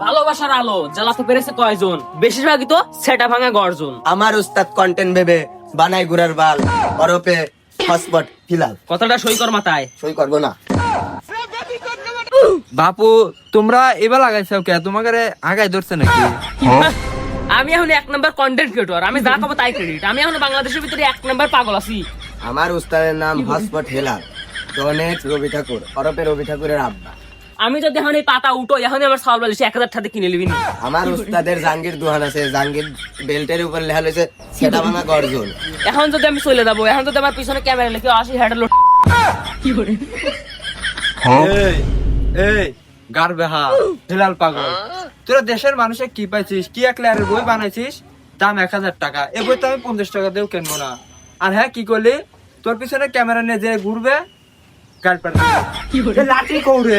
ভালোবাসার আলো জ্বালাতে পেরেছে কয়জন? বেশিরভাগই তো সেটা ভাঙা গর্জন। আমার উস্তাদ কন্টেন্ট ভেবে বানাই গুড়ার বাল অরপে হটস্পট ফিলাল। কথাটা সই কর মাথায়। সই করবো না। বাপু তোমরা এবার লাগাইছো কে? তোমাকে আগাই ধরছে নাকি? আমি এখন 1 নাম্বার কন্টেন্ট ক্রিয়েটর, আমি যা পাবো তাই ক্রেডিট। আমি এখন বাংলাদেশের ভিতরে 1 নাম্বার পাগল আছি। আমার উস্তাদের নাম হটস্পট হেলাল, ডনেট রবি ঠাকুর অরপে রবি ঠাকুরের আব্বা। আমি যদি এখন এই পাতা উঠো, এখনই আমার সাল বালিশ 1000 টাকা কিনে নিবি না। আমার উস্তাদের জাঙ্গির দোকান আছে, জাঙ্গির বেল্টের উপর লেখা রয়েছে সেটা ভাঙা গর্জন। এখন যদি আমি চলে যাবো, এখন যদি আমার পিছনে ক্যামেরা লেখে 80 হেডার লোড কি করে? এই এই গারবে হা হেলাল পাগল, তোরা দেশের মানুষে কি পাইছিস? কি এক লেয়ারের বই বানাইছিস, দাম 1000 টাকা। এই বই তো আমি 50 টাকা দিয়েও কিনবো না। আর হ্যাঁ কি করলি? তোর পিছনে ক্যামেরা নিয়ে যে ঘুরবে গাড়ি পার লাঠি কৌড়ে